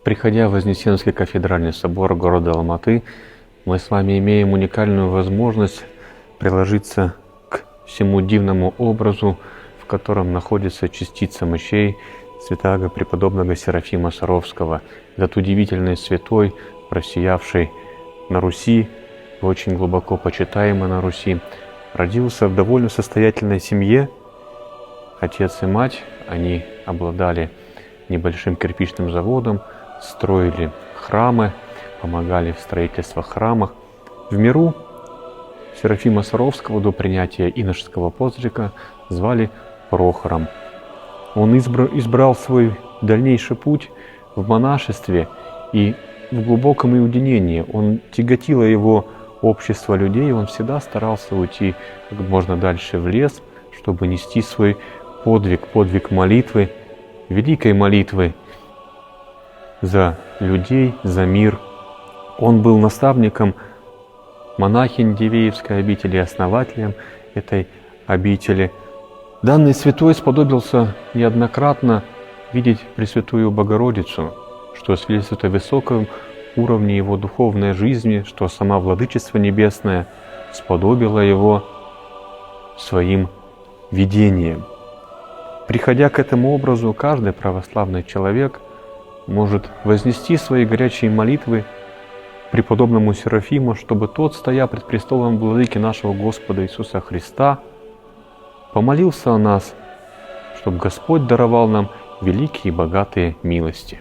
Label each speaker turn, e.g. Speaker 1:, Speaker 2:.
Speaker 1: Приходя в Вознесенский кафедральный собор города Алматы, мы с вами имеем уникальную возможность приложиться к всему дивному образу, в котором находится частица мощей святаго преподобного Серафима Саровского, этот удивительный святой, просиявший на Руси, очень глубоко почитаемый на Руси, родился в довольно состоятельной семье. Отец и мать, они обладали небольшим кирпичным заводом, строили храмы, помогали в строительстве храмов. В миру Серафима Саровского до принятия иноческого подвига звали Прохором. Он избрал свой дальнейший путь в монашестве и в глубоком уединении. Он тяготило его общество людей, он всегда старался уйти как можно дальше в лес, чтобы нести свой подвиг молитвы, великой молитвы за людей, за мир. Он был наставником монахинь Дивеевской обители, основателем этой обители. Данный святой сподобился неоднократно видеть Пресвятую Богородицу, что свидетельствует о высоком уровне его духовной жизни, что сама Владычество Небесное сподобило его своим видением. Приходя к этому образу, каждый православный человек может вознести свои горячие молитвы преподобному Серафиму, чтобы тот, стоя пред престолом Владыки нашего Господа Иисуса Христа, помолился о нас, чтобы Господь даровал нам великие и богатые милости.